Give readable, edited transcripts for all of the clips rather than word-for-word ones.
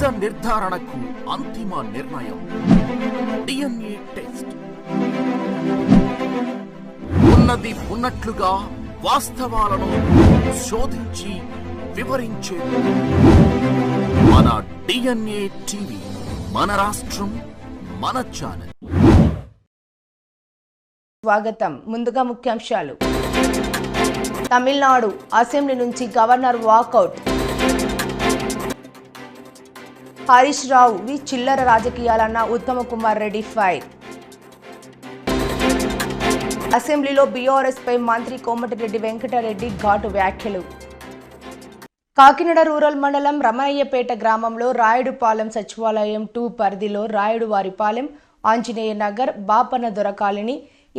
నిజ నిర్ధారణకు అంతిమ నిర్ణయం DNA టెస్ట్. ఉన్నది ఉన్నట్లుగా వాస్తవాలను శోధించి వివరించేది మన DNA టీవీ. మన రాష్ట్రం, మన ఛానల్. స్వాగతం. ముందుగా ముఖ్యాంశాలు. తమిళనాడు అసెంబ్లీ నుంచి గవర్నర్ వాకౌట్. హరీష్ రావు చిల్లర రాజకీయాలన్న ఉత్తమ కుమార్ రెడ్డి ఫైర్. అసెంబ్లీలో బీఆర్ఎస్ పై మంత్రి కోమటిరెడ్డి వెంకటరెడ్డి ఘాటు వ్యాఖ్యలు. కాకినాడ రూరల్ మండలం రమణయ్యపేట గ్రామంలో రాయుడుపాలెం సచివాలయం 2 పరిధిలో రాయుడువారిపాలెం, ఆంజనేయ నగర్, బాపన దొర colony,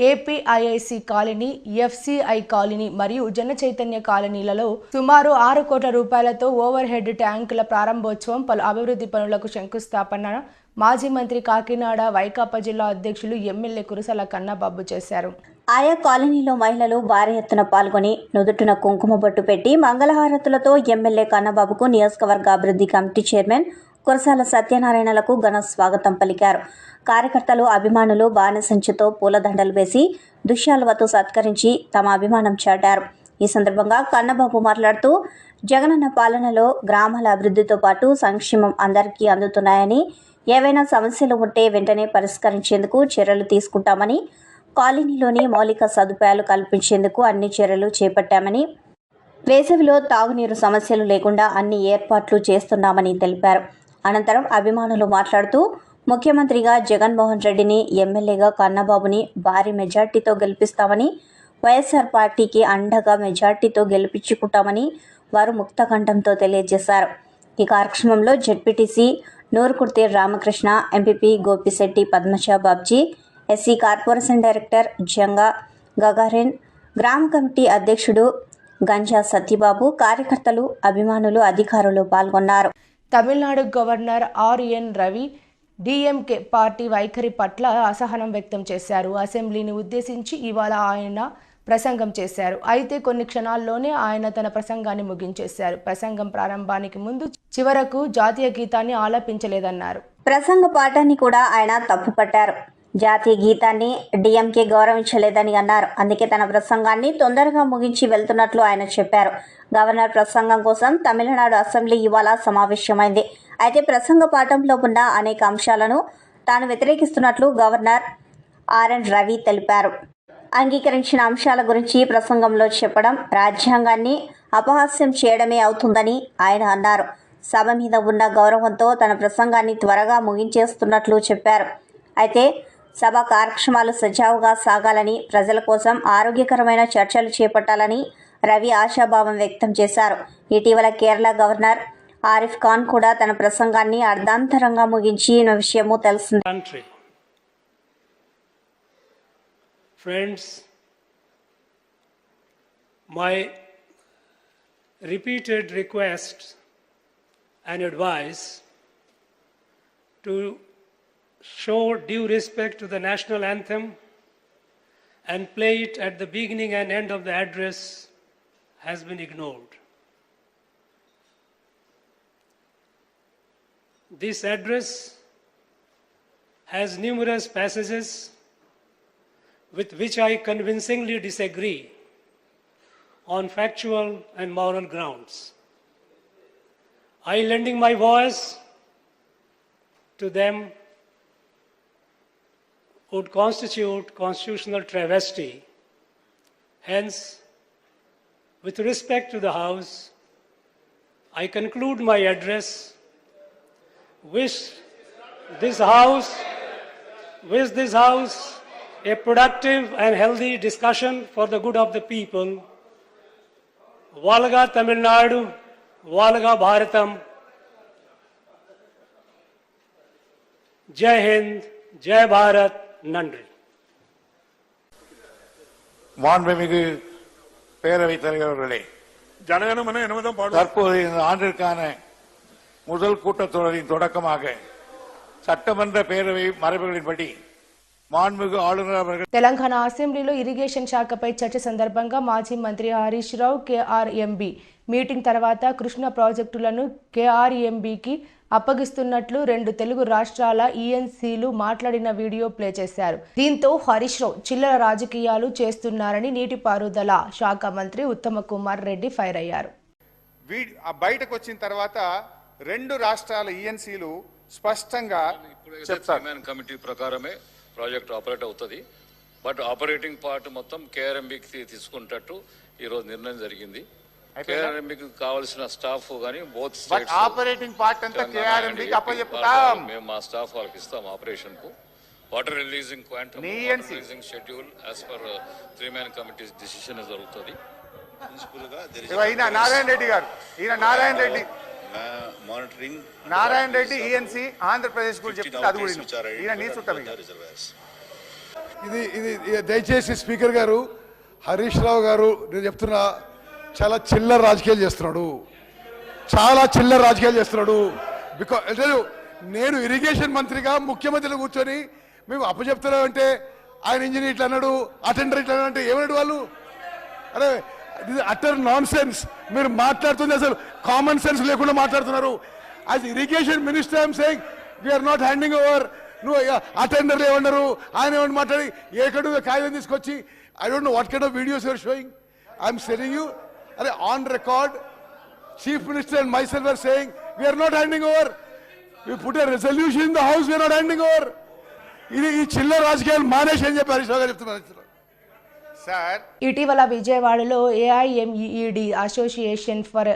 APIIC colony, FCI colony మరియు జన చైతన్య కాలనీలలో సుమారు 6 కోట్ల రూపాయలతో ఓవర్ హెడ్ ట్యాంకుల ప్రారంభోత్సవం, పలు అభివృద్ధి పనులకు శంకుస్థాపన మాజీ మంత్రి, కాకినాడ వైకాపా జిల్లా అధ్యక్షులు ఎమ్మెల్యే కురసాల కన్నబాబు చేశారు. ఆయా కాలనీలో మహిళలు భారీ ఎత్తున పాల్గొని నుదుటిన కుంకుమ బొట్టు పెట్టి మంగళహారతులతో ఎమ్మెల్యే కన్నబాబుకు నియోజకవర్గ అభివృద్ధి కమిటీ చైర్మన్ కురసాల సత్యనారాయణలకు ఘన స్వాగతం పలికారు. కార్యకర్తలు, అభిమానులు బాణసంచుతో పూలదండలు వేసి దుశ్శాలువతో సత్కరించి తమ అభిమానం చాటారు. ఈ సందర్భంగా కన్నబాబు మాట్లాడుతూ, జగనన్న పాలనలో గ్రామాల అభివృద్ధితో పాటు సంక్షేమం అందరికీ అందుతున్నాయని, ఏవైనా సమస్యలు ఉంటే వెంటనే పరిష్కరించేందుకు చర్యలు తీసుకుంటామని, కాలనీలోని మౌలిక సదుపాయాలు కల్పించేందుకు అన్ని చర్యలు చేపట్టామని, వేసవిలో తాగునీరు సమస్యలు లేకుండా అన్ని ఏర్పాట్లు చేస్తున్నామని తెలిపారు. అనంతరం అభిమానులు మాట్లాడుతూ, ముఖ్యమంత్రిగా జగన్మోహన్ రెడ్డిని, ఎమ్మెల్యేగా కన్నబాబుని భారీ మెజార్టీతో గెలిపిస్తామని, వైఎస్ఆర్ పార్టీకి అండగా మెజార్టీతో గెలిపించుకుంటామని వారు ముక్తకంఠంతో తెలియజేశారు. ఈ కార్యక్రమంలో ZPTC Nurukurthi Ramakrishna, MPP Gopisetti Padmaja Babji, SC corporation director Janga Gagarin, గ్రామ కమిటీ అధ్యక్షుడు గంజా సత్యబాబు, కార్యకర్తలు, అభిమానులు, అధికారులు పాల్గొన్నారు. Tamil Nadu governor RN Ravi DMK party వైఖరి పట్ల అసహనం వ్యక్తం చేశారు. అసెంబ్లీని ఉద్దేశించి ఇవాళ ఆయన ప్రసంగం చేశారు. అయితే కొన్ని క్షణాల్లోనే ఆయన తన ప్రసంగాన్ని ముగించేశారు. ప్రసంగం ప్రారంభానికి ముందు చివరకు జాతీయ గీతాన్ని ఆలపించలేదన్నారు. ప్రసంగ పాఠాన్ని కూడా ఆయన తప్పుపట్టారు. జాతీయ గీతాన్ని డిఎంకే గౌరవించలేదని అన్నారు. అందుకే తన ప్రసంగాన్ని తొందరగా ముగించి వెళ్తున్నట్లు ఆయన చెప్పారు. గవర్నర్ ప్రసంగం కోసం తమిళనాడు అసెంబ్లీ ఇవాళ సమావేశమైంది. అయితే ప్రసంగ పాఠంలో ఉన్న అనేక అంశాలను తాను వ్యతిరేకిస్తున్నట్లు గవర్నర్ ఆర్ఎన్ రవి తెలిపారు. అంగీకరించిన అంశాల గురించి ప్రసంగంలో చెప్పడం రాజ్యాంగాన్ని అపహాస్యం చేయడమే అవుతుందని ఆయన అన్నారు. సభ మీద ఉన్న గౌరవంతో తన ప్రసంగాన్ని త్వరగా ముగించేస్తున్నట్లు చెప్పారు. అయితే సభ కార్యక్రమాలు సజావుగా సాగాలని, ప్రజల కోసం ఆరోగ్యకరమైన చర్చలు చేపట్టాలని రవి ఆశాభావం వ్యక్తం చేశారు. ఇటీవల కేరళ గవర్నర్ ఆరిఫ్ ఖాన్ కూడా తన ప్రసంగాన్ని అర్ధాంతరంగా ముగించిన విషయము తెలిసింది. Friends, my repeated request and advice to show due respect to the national anthem and play it at the beginning and end of the address has been ignored. This address has numerous passages with which I convincingly disagree on factual and moral grounds. I lending my voice to them would constitute constitutional travesty. Hence, with respect to the House, I conclude my address, wish this House a productive and healthy discussion for the good of the people. Valga Tamil Nadu, Valga Bharatam. Jai Hind, Jai Bharat, Nandri. மாண்புமிகு பேரவைத் தலைவர் அவர்களே, தற்போது இந்த ஆண்டிற்கான முதல் கூட்டத்தொடரின் தொடக்கமாக சட்டமன்ற பேரவை மரபுகளின்படி తెలంగాణ అసెంబ్లీలో ఇరిగేషన్ శాఖపై చర్చ సందర్భంగా మాజీ మంత్రి హరీష్ రావు కేఆర్ఎంబీ మీటింగ్ తర్వాత కృష్ణా ప్రాజెక్టులను కేఆర్ఎంబీకి అప్పగిస్తున్నట్లు 2 తెలుగు రాష్ట్రాల ఈఎన్సీలు మాట్లాడిన వీడియో ప్లే చేశారు. దీంతో హరీష్ రావు చిల్లర రాజకీయాలు చేస్తున్నారని నీటిపారుదల శాఖ మంత్రి ఉత్తమ కుమార్ రెడ్డి ఫైర్ అయ్యారు. బయటకు వచ్చిన తర్వాత 2 రాష్ట్రాల ఈఎన్సీలు స్పష్టంగా చెప్తారు. కమిటీ ప్రకారమే ప్రాజెక్ట్ ఆపరేట్ అవుతుంది. బట్ ఆపరేటింగ్ పార్ట్ మొత్తం కేఆర్ఎంబికి తీసుకుంటట్టు ఈ రోజు నిర్ణయం జరిగింది. కేఆర్ఎంబికి కావాల్సిన స్టాఫ్ గానీ బోత్ స్టేట్స్ ఆపరేటింగ్ పార్ట్ అంతా కేఆర్ఎంబికి అప్పచెప్తాం. మేము మా స్టాఫ్ వాళ్ళకి ఇస్తాం ఆపరేషన్ కు. Water releasing quantum releasing schedule as per 3-man committee decision జరుగుతుంది. ఈయన నారాయణ రెడ్డి గారు, నారాయణ రెడ్డి ఈఎన్సీ ఆంధ్రప్రదేశ్ గురించి చెప్తుంది. అది కూడా ఈయన నీ చుట్టం. ఇది దయచేసి స్పీకర్ గారు, హరీష్ రావు గారు నేను చెప్తున్నా, చాలా చిల్లర రాజకీయాలు చేస్తున్నాడు. బికాజ్ నేను ఇరిగేషన్ మంత్రిగా ముఖ్యమంత్రిలో కూర్చొని మేము అప్పచెప్తున్నాం అంటే ఆయన ఇంజనీర్ ఇట్లా అన్నాడు, అటెండర్ ఇట్లా అన్నాడు అంటే ఏమన్నాడు వాళ్ళు? అరే అటర్ నాన్ సెన్స్. మీరు మాట్లాడుతుంది అసలు కామన్ సెన్స్ లేకుండా మాట్లాడుతున్నారు. As irrigation minister I'm saying we're not handing over. నువ్వు అటెండర్లు ఏమన్నారు, ఆయన ఏమన్నా మాట్లాడి ఏకడు కాగితం తీసుకొచ్చి I don't know what kind of videos you're showing. I'm saying you, అరే on record chief minister and myself are saying we're not handing over. We put a resolution in the house, we're not handing over. ఇది ఈ చిల్లర రాజకీయాలు మానేసి అని చెప్పి హరీష్ రావు గారు చెప్తున్నారు. ఇటీవల విజయవాడలో AIMEED association for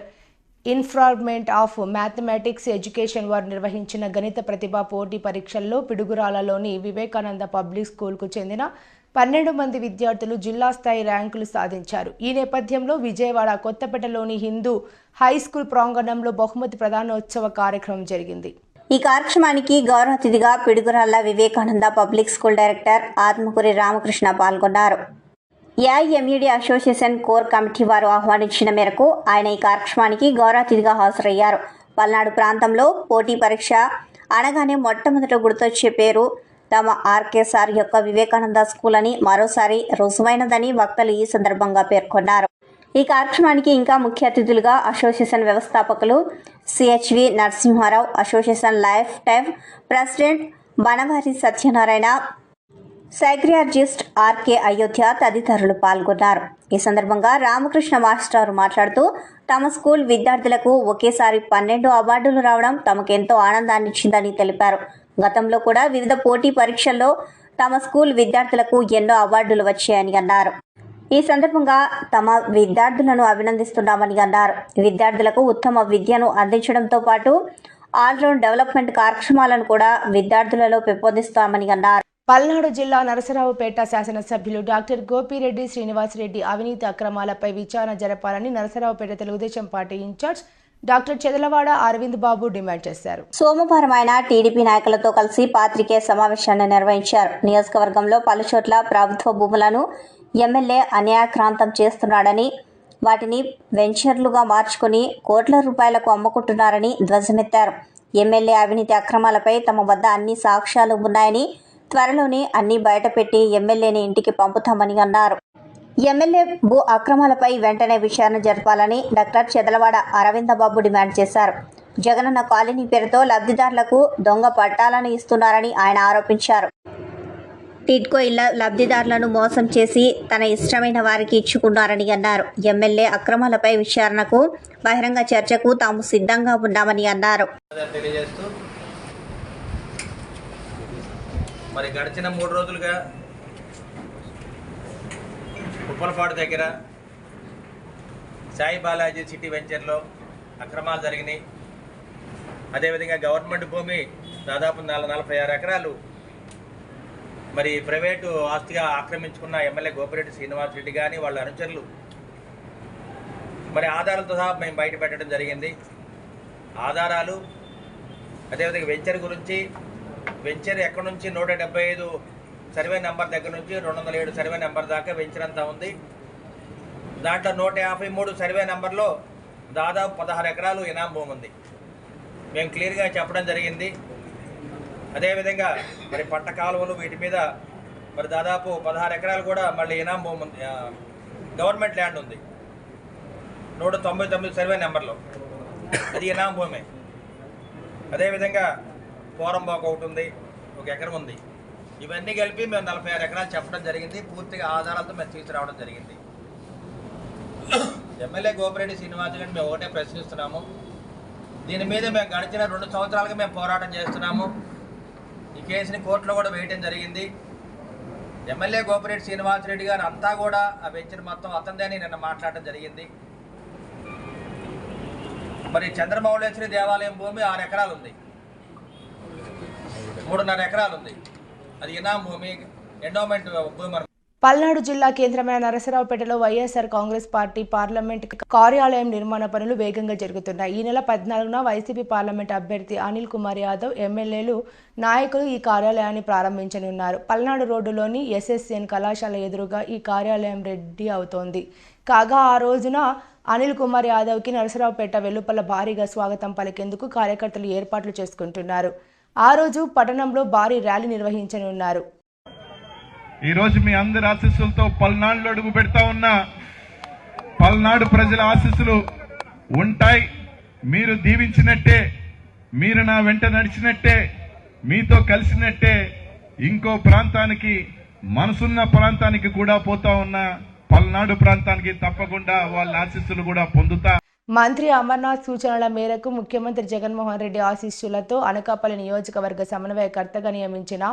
improvement of mathematics education వారు నిర్వహించిన గణిత ప్రతిభా పోటీ పరీక్షల్లో పిడుగురాళ్లలోని వివేకానంద పబ్లిక్ స్కూల్కు చెందిన 12 మంది విద్యార్థులు జిల్లా స్థాయి ర్యాంకులు సాధించారు. ఈ నేపథ్యంలో విజయవాడ కొత్తపేటలోని హిందూ హై స్కూల్ ప్రాంగణంలో బహుమతి ప్రదానోత్సవ కార్యక్రమం జరిగింది. ఈ కార్యక్రమానికి గౌరవ అతిథిగా Piduguralla Vivekananda public school director Atmakuri Ramakrishna పాల్గొన్నారు. ఏఐఎంఈడి అసోసియేషన్ కోర్ కమిటీ వారు ఆహ్వానించిన మేరకు ఆయన ఈ కార్యక్రమానికి గౌరవ అతిథిగా హాజరయ్యారు. పల్నాడు ప్రాంతంలో పోటీ పరీక్ష అనగానే మొట్టమొదట గుర్తొచ్చే పేరు తమ ఆర్కేసార్ యొక్క వివేకానంద స్కూల్ అని మరోసారి రుజువైనదని వక్తలు ఈ సందర్భంగా పేర్కొన్నారు. ఈ కార్యక్రమానికి ఇంకా ముఖ్య అతిథులుగా అసోసియేషన్ వ్యవస్థాపకులు CHV Narasimharao, association lifetime president Banavari Satyanarayana, psychiatrist RK Ayodhya తదితరులు పాల్గొన్నారు. ఈ సందర్భంగా రామకృష్ణ మాస్టర్ మాట్లాడుతూ తమ స్కూల్ విద్యార్థులకు ఒకేసారి 12 అవార్డులు రావడం తమకెంతో ఆనందాన్నిచ్చిందని తెలిపారు. గతంలో కూడా వివిధ పోటీ పరీక్షల్లో తమ స్కూల్ విద్యార్థులకు ఎన్నో అవార్డులు వచ్చాయని అన్నారు. ఈ సందర్భంగా తమ విద్యార్థులను అభినందిస్తున్నామని అన్నారు. విద్యార్థులకు ఉత్తమ విద్యను అందించడంతో పాటు ఆల్రౌండ్ డెవలప్మెంట్ కార్యక్రమాలను కూడా విద్యార్థులలో పెంపొందిస్తామని అన్నారు. పల్నాడు జిల్లా నరసరావుపేట శాసనసభ్యులు డాక్టర్ గోపిరెడ్డి శ్రీనివాసరెడ్డి అవినీతి అక్రమాలపై విచారణ జరపాలని Narasaraopet Telugu Desam party in-charge doctor Chedalavada Arvind Babu demand చేశారు. సోమవారం ఆయన టీడీపీ నాయకులతో కలిసి పాత్రికేయ సమావేశాన్ని నిర్వహించారు. నియోజకవర్గంలో పలుచోట్ల ప్రభుత్వ భూములను ఎమ్మెల్యే అన్యాయక్రాంతం చేస్తున్నాడని, వాటిని వెంచర్లుగా మార్చుకుని కోట్ల రూపాయలకు అమ్ముకుంటున్నారని ధ్వజమెత్తారు. ఎమ్మెల్యే అవినీతి అక్రమాలపై తమ వద్ద అన్ని సాక్ష్యాలు ఉన్నాయని, త్వరలోనే అన్ని బయటపెట్టి ఎమ్మెల్యేని ఇంటికి పంపుతామని అన్నారు. ఎమ్మెల్యే భూ అక్రమాలపై వెంటనే విచారణ జరపాలని డాక్టర్ చెదలవాడ అరవిందబాబు డిమాండ్ చేశారు. జగనన్న కాలనీ పేరుతో లబ్ధిదారులకు దొంగ పట్టాలను ఇస్తున్నారని ఆయన ఆరోపించారు. టిడ్కో ఇళ్ల లబ్ధిదారులను మోసం చేసి తన ఇష్టమైన వారికి ఇచ్చుకున్నారని అన్నారు. ఎమ్మెల్యే అక్రమాలపై విచారణకు, బహిరంగ చర్చకు తాము సిద్ధంగా ఉన్నామని అన్నారు. మరి గడిచిన 3 రోజులుగా ఉప్పలపాడు దగ్గర సాయి బాలాజీ సిటీ వెంచర్లో అక్రమాలు జరిగినాయి. అదేవిధంగా గవర్నమెంట్ భూమి దాదాపు 46 ఎకరాలు మరి ప్రైవేటు ఆస్తిగా ఆక్రమించుకున్న ఎమ్మెల్యే గోపిరెడ్డి శ్రీనివాసరెడ్డి కానీ వాళ్ళ అనుచరులు మరి ఆధారాలతో సహా మేము బయట పెట్టడం జరిగింది. ఆధారాలు అదేవిధంగా వెంచర్ గురించి, వెంచర్ ఎక్కడి నుంచి 175 సర్వే నెంబర్ దగ్గర నుంచి 207 సర్వే నెంబర్ దాకా వెంచర్ అంతా ఉంది. దాంట్లో 153 సర్వే నెంబర్లో దాదాపు 16 ఎకరాలు ఇనాం భూమి ఉంది. మేము క్లియర్గా చెప్పడం జరిగింది. అదేవిధంగా మరి పంట కాలువలు వీటి మీద మరి దాదాపు 16 ఎకరాలు కూడా మళ్ళీ ఇనాం భూమి ఉంది, గవర్నమెంట్ ల్యాండ్ ఉంది 199 సర్వే నెంబర్లో, అది ఇనాం భూమి. అదేవిధంగా పోరంబాకు ఒకటి ఉంది, 1 ఎకరం ఉంది. ఇవన్నీ కలిపి మేము 46 ఎకరాలు చెప్పడం జరిగింది. పూర్తిగా ఆధారాలతో మేము తీసుకురావడం జరిగింది. ఎమ్మెల్యే గోపిరెడ్డి శ్రీనివాస్ గారిని మేము ఒకటే ప్రశ్నిస్తున్నాము. దీని మీద మేము గడిచిన 2 సంవత్సరాలుగా మేము పోరాటం చేస్తున్నాము. ఈ కేసుని కోర్టులో కూడా వేయటం జరిగింది. ఎమ్మెల్యే గోపిరెడ్డి శ్రీనివాస్ రెడ్డి గారు అంతా కూడా ఆ వెంచర్ మొత్తం అతనిదని నిన్న మాట్లాడటం జరిగింది. మరి చంద్రమౌళేశ్వరి దేవాలయం భూమి 6 ఎకరాలు ఉంది, 3.5 ఎకరాలు ఉంది. అది ఇనాం భూమి, ఎండోమెంట్ భూమి. పల్నాడు జిల్లా కేంద్రమైన నరసరావుపేటలో వైఎస్ఆర్ కాంగ్రెస్ పార్టీ పార్లమెంట్ కార్యాలయం నిర్మాణ పనులు వేగంగా జరుగుతున్నాయి. ఈ నెల 14న వైసీపీ పార్లమెంట్ అభ్యర్థి అనిల్ కుమార్ యాదవ్, ఎమ్మెల్యేలు, నాయకులు ఈ కార్యాలయాన్ని ప్రారంభించనున్నారు. పల్నాడు రోడ్డులోని ఎస్ఎస్ఎన్ కళాశాల ఎదురుగా ఈ కార్యాలయం రెడీ అవుతోంది. కాగా ఆ రోజున అనిల్ కుమార్ యాదవ్కి నరసరావుపేట వెలుపల భారీగా స్వాగతం పలికేందుకు కార్యకర్తలు ఏర్పాట్లు చేసుకుంటున్నారు. ఆ రోజు పట్టణంలో భారీ ర్యాలీ నిర్వహించనున్నారు. ఈ రోజు మీ అందరి ఆశీస్సులతో పల్నాడులో అడుగు పెడతా ఉన్నా. పల్నాడు ప్రజల ఆశీస్సులు ఉంటాయి. మీరు దీవించినట్టే, మీరు నా వెంట నడిచినట్టే, మీతో కలిసినట్టే ఇంకో ప్రాంతానికి, మనసున్న ప్రాంతానికి కూడా పోతా ఉన్నా. పల్నాడు ప్రాంతానికి తప్పకుండా వాళ్ళ ఆశీస్సులు కూడా పొందుతా. మంత్రి అమర్నాథ్ సూచనల మేరకు ముఖ్యమంత్రి జగన్మోహన్ రెడ్డి ఆశీస్సులతో అనకాపల్లి నియోజకవర్గ సమన్వయకర్తగా నియమించిన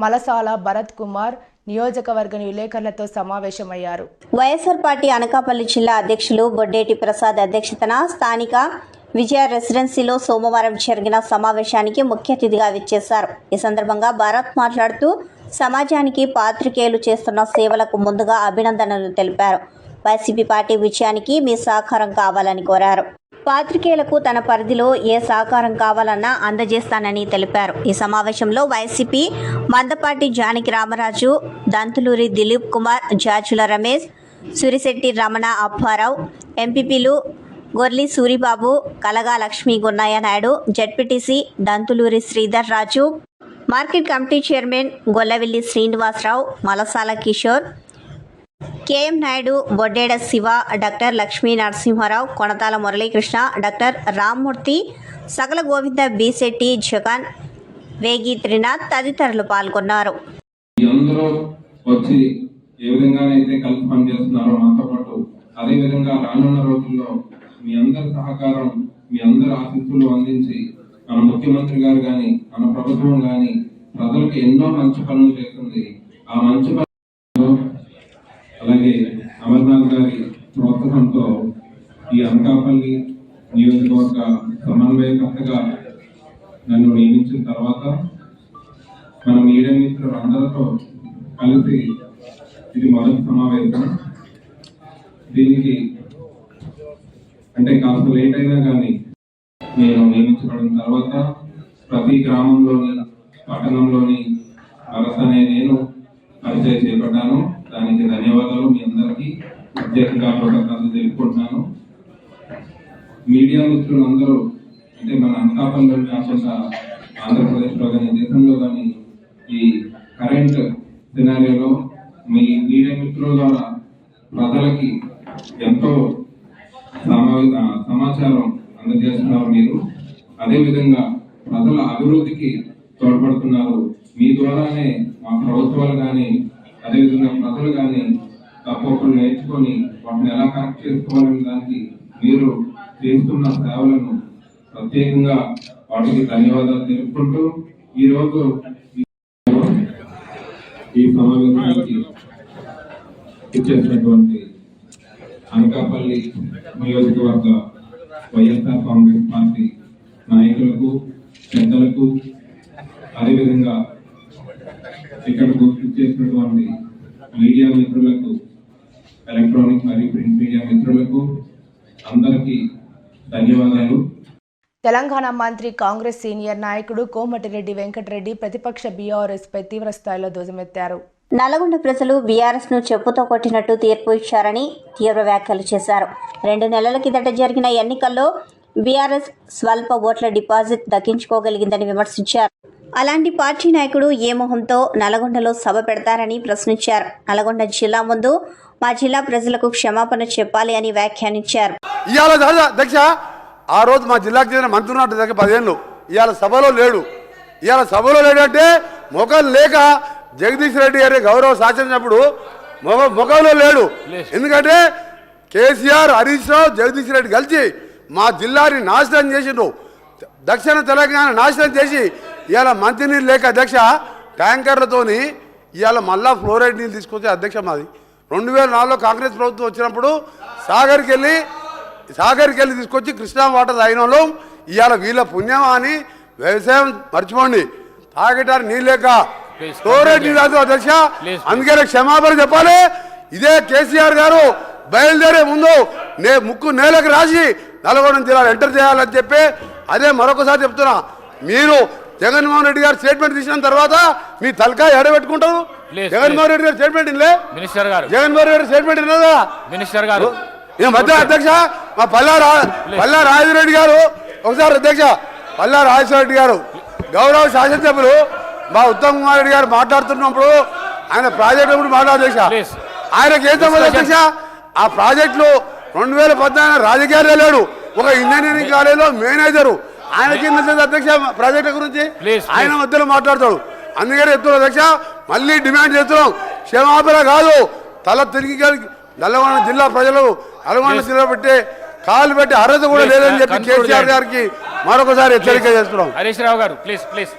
మలసాల భరత్ కుమార్ నియోజకవర్గ విలేకరులతో సమావేశమయ్యారు. వైఎస్ఆర్ పార్టీ అనకాపల్లి జిల్లా అధ్యక్షులు బొడ్డేటి ప్రసాద్ అధ్యక్షతన స్థానిక విజయ రెసిడెన్సీలో సోమవారం జరిగిన సమావేశానికి ముఖ్య అతిథిగా విచ్చేశారు. ఈ సందర్భంగా భారత్ మాట్లాడుతూ సమాజానికి పాత్రికేయులు చేస్తున్న సేవలకు ముందుగా అభినందనలు తెలిపారు. వైసీపీ పార్టీ విజయానికి మీ సహకారం కావాలని కోరారు. పాత్రికేయులకు తన పరిధిలో ఏ సహకారం కావాలన్నా అందజేస్తానని తెలిపారు. ఈ సమావేశంలో వైసీపీ మందపాటి జానకి రామరాజు, దంతులూరి దిలీప్ కుమార్, జాజుల రమేష్, సురిశెట్టి రమణ అప్పారావు, ఎంపీపీలు Gorli Suribabu, Kalaga Lakshmi Gunnaiah Naidu, ZPTC Dantuluri Sridhar Raju, market committee chairman Gollavilli Srinivasarao, Malasala Kishore, KM Naidu, Boddeda Siva, doctor Lakshmi Narasimharao, Konathala Muralikrishna, doctor Rammurthy, Sakala Govinda Bisetti, Jagan, వేగి త్రినాథ్ తదితరులు పాల్గొన్నారు. అందరూ వచ్చి ఏ విధంగానైతే కలిసి పనిచేస్తున్నారో మాతో పాటు అదే విధంగా రానున్న రోజుల్లో మీ అందరి సహకారం, మీ అందరి ఆశీస్సులు అందించి మన ముఖ్యమంత్రి గారు కానీ, మన ప్రభుత్వం కానీ ప్రజలకు ఎన్నో మంచి పనులు చేస్తుంది. ఆ మంచి పనులు అలాగే అమర్నాథ్ గారి ప్రోత్సాహంతో ఈ అనకాపల్లి నియోజకవర్గ సమన్వయకర్తగా నన్ను నియమించిన తర్వాత మన మీడియా మిత్రులు అందరితో కలిసి ఇది మొదటి సమావేశం. దీనికి అంటే కాస్త లేట్ అయినా కానీ నేను నియమించబడిన తర్వాత ప్రతి గ్రామంలోని, పట్టణంలోని అరసనే నేను పరిచయం చేపట్టాను. దానికి ధన్యవాదాలు. మీ అందరికీ ప్రత్యేకంగా కృతజ్ఞతలు తెలుపుకుంటున్నాను. మీడియా మిత్రులందరూ అంటే మన అనకాపల్లిలో కాకుండా ఆంధ్రప్రదేశ్లో కానీ, దేశంలో కానీ ఈ కరెంట్ సినారియోలో మీ మీడియా మిత్రుల ద్వారా ప్రజలకి ఎంతో సమాచారం అందజేస్తున్నారు. మీరు అదేవిధంగా ప్రజల అభివృద్ధికి తోడ్పడుతున్నారు. మీ ద్వారానే మా ప్రభుత్వాలు కానీ, అదేవిధంగా ప్రజలు కానీ తప్పొప్పులు నేర్చుకొని వాటిని ఎలా కరెక్ట్ చేసుకోవాలనే దానికి మీరు చేస్తున్న సేవలను ప్రత్యేకంగా వాటికి ధన్యవాదాలు తెలుపుకుంటూ ఈరోజు ఈ సమావేశానికి ఇచ్చేసినటువంటి అనకాపల్లి నియోజకవర్గ వైఎస్ఆర్ కాంగ్రెస్ పార్టీ నాయకులకు, పెద్దలకు, అదేవిధంగా ఇక్కడ గుర్తు చేసినటువంటి మీడియా మిత్రులకు, ఎలక్ట్రానిక్ మరియు ప్రింట్ మీడియా మిత్రులకు అందరికీ ధన్యవాదాలు. తెలంగాణ మంత్రి, కాంగ్రెస్ సీనియర్ నాయకుడు కోమటిరెడ్డి వెంకటరెడ్డి ప్రతిపక్ష బీఆర్ఎస్ పై తీవ్ర స్థాయిలో ధ్వజమెత్తారు. నల్గొండ ప్రజలు బీఆర్ఎస్ ను చెప్పుతో కొట్టినట్టు తీర్పు ఇచ్చారని తీవ్ర వ్యాఖ్యలు చేశారు. 2 నెలల కిందట జరిగిన ఎన్నికల్లో బీఆర్ఎస్ స్వల్ప ఓట్ల డిపాజిట్ దక్కించుకోగలిగిందని విమర్శించారు. అలాంటి పార్టీ నాయకుడు ఏ మొహంతో నల్గొండలో సభ పెడతారని ప్రశ్నించారు. నల్గొండ జిల్లా ముందు మా జిల్లా ప్రజలకు క్షమాపణ చెప్పాలి అని వ్యాఖ్యానించారు. ఇవాళ అధ్యక్ష, ఆ రోజు మా జిల్లాకు చెందిన మంత్రి ఉన్నట్టు దగ్గర 10 ఏళ్ళు ఇవాళ సభలో లేడు. ఇవాళ సభలో లేడంటే ముఖం లేక జగదీష్ రెడ్డి గారి గౌరవ శాసనప్పుడు ముఖంలో లేడు. ఎందుకంటే కేసీఆర్, హరీష్ రావు, జగదీష్ రెడ్డి కలిసి మా జిల్లాని నాశనం చేసిండ్రు. దక్షిణ తెలంగాణ నాశనం చేసి ఇవాళ మంచినీళ్ళు లేక అధ్యక్ష ట్యాంకర్లతోని ఇవాళ మళ్ళా ఫ్లోరైడ్ నీళ్ళు తీసుకొచ్చే అధ్యక్ష మాది 2004లో కాంగ్రెస్ ప్రభుత్వం వచ్చినప్పుడు సాగర్కి వెళ్ళి తీసుకొచ్చి కృష్ణా వాటర్ తాగిన ఇవాళ వీళ్ళ పుణ్యం అని వ్యవసాయం మర్చిపోండి. తాగటానికి నీళ్ళు లేక ఫ్లోరైడ్ నీళ్ళు రాదు అధ్యక్ష. అందుకే క్షమాపణ చెప్పాలి. ఇదే కేసీఆర్ గారు బయలుదేరే ముందు ముక్కు నేలకు రాసి నల్గొండ జిల్లాలో ఎంటర్ చేయాలని చెప్పి అదే మరొకసారి చెప్తున్నా. మీరు జగన్మోహన్ రెడ్డి గారు స్టేట్మెంట్ తీసిన తర్వాత మీ తలకాయ ఎడబెట్టుకుంటారు. జగన్మోహన్ రెడ్డి గారు స్టేట్మెంట్ ఇల్లే, జగన్మోహన్ రెడ్డి స్టేట్మెంట్ ఇన్నదా మినిస్టర్ గారు మధ్య అధ్యక్ష మా పల్లా రాజరెడ్డి గారు ఒకసారి అధ్యక్ష పల్లా రాజశేఖర గారు గౌరవ శాసనసభ్యులు మా ఉత్తమ్ కుమార్ రెడ్డి గారు మాట్లాడుతున్నప్పుడు ఆయన ప్రాజెక్టు గురించి మాట్లాడధ్యక్ష ఆయనకి ఏం సంబంధం అధ్యక్ష? ఆ ప్రాజెక్టులో 2014 రాజకీయాలే లేడు. ఒక ఇంజనీరింగ్ కాలేజీలో మేనేజరు ఆయనకి అధ్యక్ష ప్రాజెక్టు గురించి ఆయన మధ్యలో మాట్లాడతాడు. అందుకని చెప్తున్నాం అధ్యక్ష, మళ్ళీ డిమాండ్ చేస్తున్నాం. క్షమాపణ కాదు, తల తిరిగి నల్గొండ జిల్లా ప్రజలు నల్గొండ జిల్లా పెట్టే కాలు పెట్టి అర్హత కూడా లేదని చెప్పి కేసీఆర్ గారికి మరొకసారి హెచ్చరిక చేస్తున్నాం. హరీష్ రావు గారు ప్లీజ్ ప్లీజ్.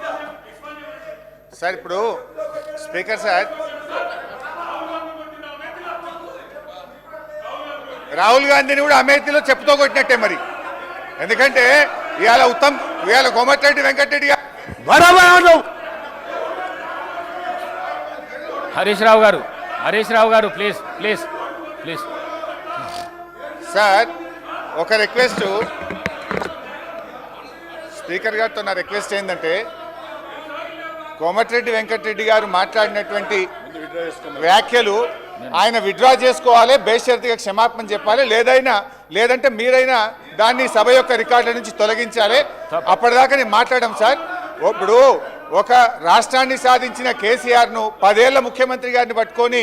సార్ ఇప్పుడు స్పీకర్ సార్ రాహుల్ గాంధీని కూడా అమేథీలో చెప్పుతో కొట్టినట్టే మరి. ఎందుకంటే ఇవాళ కోమటిరెడ్డి వెంకటరెడ్డి గారు హరీష్ రావు గారు ప్లీజ్ ప్లీజ్ ప్లీజ్. సార్ ఒక రిక్వెస్ట్, స్పీకర్ గారితో నా రిక్వెస్ట్ ఏంటంటే కోమటిరెడ్డి వెంకటరెడ్డి గారు మాట్లాడినటువంటి వ్యాఖ్యలు ఆయన విత్డ్రా చేసుకోవాలి, బేషరతుగా క్షమాపణ చెప్పాలి, లేదంటే మీరైనా దాన్ని సభ యొక్క రికార్డుల నుంచి తొలగించాలి. అప్పటిదాకా నేను మాట్లాడడం సార్. ఇప్పుడు ఒక రాష్ట్రాన్ని సాధించిన కేసీఆర్ను 10 ఏళ్ల ముఖ్యమంత్రి గారిని పట్టుకొని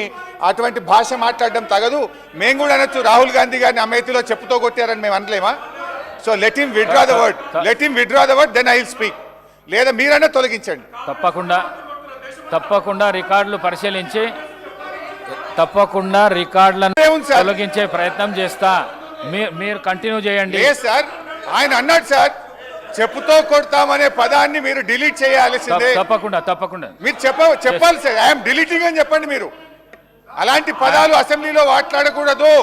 అటువంటి భాష మాట్లాడడం తగదు. మేము కూడా అనొచ్చు రాహుల్ గాంధీ గారిని అమేథీలో చెప్పుతో కొట్టారని మేము అనలేమా? So let him withdraw the word then I will speak. లేదా మీరైనా తొలగించండి. తప్పకుండా రికార్డులు పరిశీలించి తప్పకుండా రికార్డులను తొలగించే ప్రయత్నం చేస్తా. మీరు కంటిన్యూ చేయండి. సార్ ఆయన అన్నాడు సార్ చెప్పుతో కొడతామనే పదాన్ని మీరు డిలీట్ చేయాల్సిందే. తప్పకుండా మీరు చెప్పాలి సార్. ఐఎమ్ డిలీటింగ్ అని చెప్పండి. మీరు అలాంటి పదాలు అసెంబ్లీలో మాట్లాడకూడదు.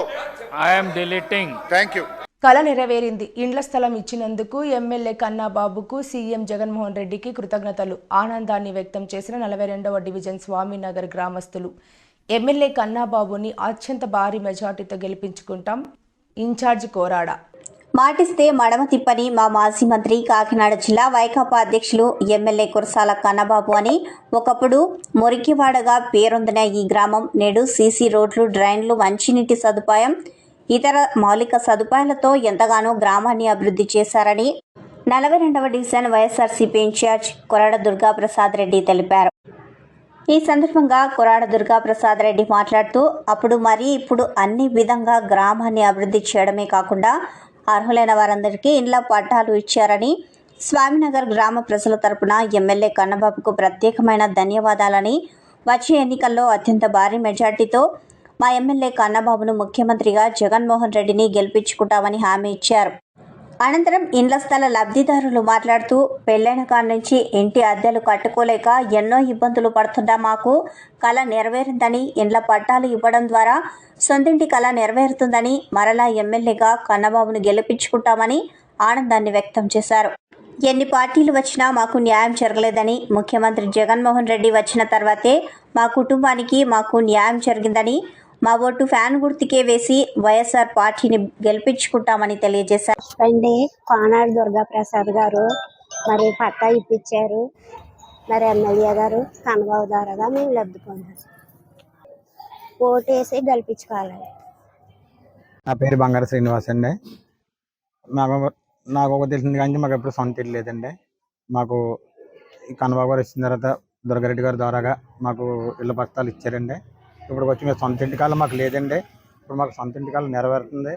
I'm deleting. Thank you. కళ నెరవేరింది. ఇండ్ల స్థలం ఇచ్చినందుకు ఎమ్మెల్యే కన్నాబాబుకు సీఎం జగన్మోహన్ రెడ్డికి కృతజ్ఞతలు. ఆనందాన్ని వ్యక్తం చేసిన 42వ డివిజన్ స్వామినగర్ గ్రామస్తులు. ఎమ్మెల్యే కన్నాబాబుని అత్యంత భారీ మెజార్టీతో గెలిపించుకుంటాం. ఇన్ఛార్జ్ కోరాడ. మాటిస్తే మడమ తిప్పని మా మాజీ మంత్రి, కాకినాడ జిల్లా వైకాపా అధ్యక్షులు ఎమ్మెల్యే కురసాల కన్నబాబు అని ఒకప్పుడు మురికివాడగా పేరొందిన ఈ గ్రామం నేడు సీసీ రోడ్లు, డ్రైన్లు, మంచినీటి సదుపాయం, ఇతర మౌలిక సదుపాయాలతో ఎంతగానో గ్రామాన్ని అభివృద్ధి చేశారని 42వ డివిజన్ వైఎస్ఆర్సీపీ ఇన్ఛార్జ్ కొరాడ దుర్గాప్రసాద్ రెడ్డి తెలిపారు. ఈ సందర్భంగా కొరాడ దుర్గాప్రసాద్ రెడ్డి మాట్లాడుతూ అప్పుడు మరి ఇప్పుడు అన్ని విధంగా గ్రామాన్ని అభివృద్ధి చేయడమే కాకుండా అర్హులైన వారందరికీ ఇండ్ల పట్టాలు ఇచ్చారని, స్వామినగర్ గ్రామ ప్రజల తరపున ఎమ్మెల్యే కన్నబాబుకు ప్రత్యేకమైన ధన్యవాదాలని, వచ్చే ఎన్నికల్లో అత్యంత భారీ మెజార్టీతో మా ఎమ్మెల్యే కన్నబాబును ముఖ్యమంత్రిగా జగన్మోహన్ రెడ్డిని గెలిపించుకుంటామని హామీ ఇచ్చారు. అనంతరం ఇండ్ల స్థల లబ్ధిదారులు మాట్లాడుతూ పెళ్లైన కాడి నుంచి ఇంటి అద్దెలు కట్టుకోలేక ఎన్నో ఇబ్బందులు పడుతున్నా మాకు కళ నెరవేరిందని, ఇండ్ల పట్టాలు ఇవ్వడం ద్వారా సొంతింటి కళ నెరవేరుతుందని, మరలా ఎమ్మెల్యేగా కన్నబాబును గెలిపించుకుంటామని ఆనందాన్ని వ్యక్తం చేశారు. ఎన్ని పార్టీలు వచ్చినా మాకు న్యాయం జరగలేదని, ముఖ్యమంత్రి జగన్మోహన్ రెడ్డి వచ్చిన తర్వాతే మా కుటుంబానికి మాకు న్యాయం జరిగిందని, మా ఓటు ఫ్యాన్ గుర్తుకే వేసి వైఎస్ఆర్ పార్టీని గెలిపించుకుంటామని తెలియజేశారు. కోనాడు దుర్గాప్రసాద్ గారు మరి పట్టా ఇప్పించారు. మరి ఎమ్మెల్యే గారు కన్నబాబు ద్వారాగా మేము లబ్ధి పొందాం. ఓటేసి గెలిపించుకోవాలి. నా పేరు బంగారు శ్రీనివాస్ అండి. నాకు ఒక తెలిసింది కానీ మాకు ఎప్పుడు సొంత ఇల్లు లేదండి. మాకు కన్నబాబు గారు వచ్చిన తర్వాత దుర్గారెడ్డి గారి ద్వారాగా మాకు ఇళ్ళ పట్టాలు ఇచ్చారండి. ఇప్పుడు వచ్చి మేము సొంత ఇంటికాలం మాకు లేదండి. ఇప్పుడు మాకు సొంత ఇంటికాలం నెరవేరుతుంది.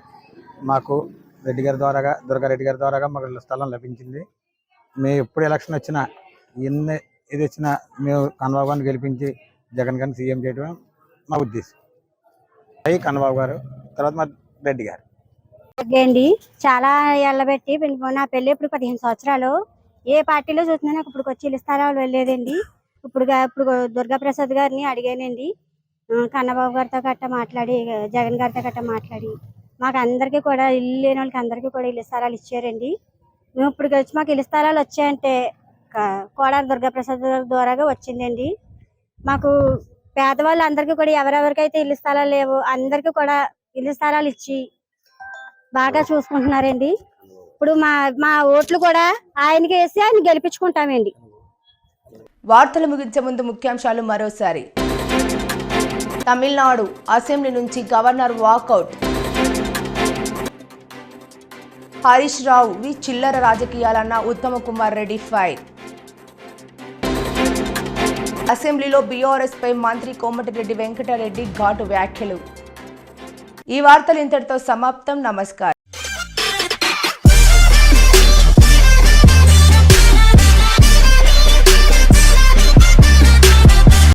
మాకు రెడ్డి గారి ద్వారాగా దుర్గారెడ్డి గారి ద్వారాగా మాకు ఇళ్ళ స్థలం లభించింది. మేము ఎప్పుడు ఎలక్షన్ వచ్చినా ఇది వచ్చినా మేము కన్నబాబు గారిని గెలిపించి జగన్ గారిని సీఎం చేయడం మా ఉద్దేశం. కన్నబాబు గారు, తర్వాత మా రెడ్డి గారు. అండి చాలా ఎల్లబెట్టి నా పెళ్ళి ఇప్పుడు 15 సంవత్సరాలు ఏ పార్టీలో చూసినా నాకు ఇప్పుడు వచ్చి ఇల్లు స్థలాలు వెళ్ళలేదండి. ఇప్పుడు దుర్గాప్రసాద్ గారిని అడిగానండి, కన్నబాబు గారితో గట్ట మాట్లాడి, జగన్ గారితో గట్ట మాట్లాడి మాకు అందరికీ కూడా ఇల్లు లేని వాళ్ళకి అందరికీ కూడా ఇల్లు స్థలాలు ఇచ్చారండి. మేము ఇప్పుడు వచ్చి మాకు ఇల్లు స్థలాలు వచ్చాయంటే కోడారి దుర్గాప్రసాద్ ద్వారాగా వచ్చిందండి. మాకు పేదవాళ్ళు అందరికీ కూడా ఎవరెవరికైతే ఇల్లు స్థలాలు లేవు అందరికీ కూడా ఇల్లు స్థలాలు ఇచ్చి బాగా చూసుకుంటున్నారండి. ఇప్పుడు మా ఓట్లు కూడా ఆయనకి వేసి ఆయన గెలిపించుకుంటామండి. వార్తలు ముగించే ముందు ముఖ్యాంశాలు మరోసారి. తమిళనాడు అసెంబ్లీ నుంచి గవర్నర్ వాకౌట్. హరీష్ రావు చిల్లర రాజకీయాలన్న ఉత్తమ కుమార్ రెడ్డి ఫైర్. అసెంబ్లీలో బీఆర్ఎస్ పై మంత్రి కోమటిరెడ్డి వెంకటరెడ్డి ఘాటు వ్యాఖ్యలు. ఈ వార్తలు ఇంతటితో సమాప్తం. నమస్కారం.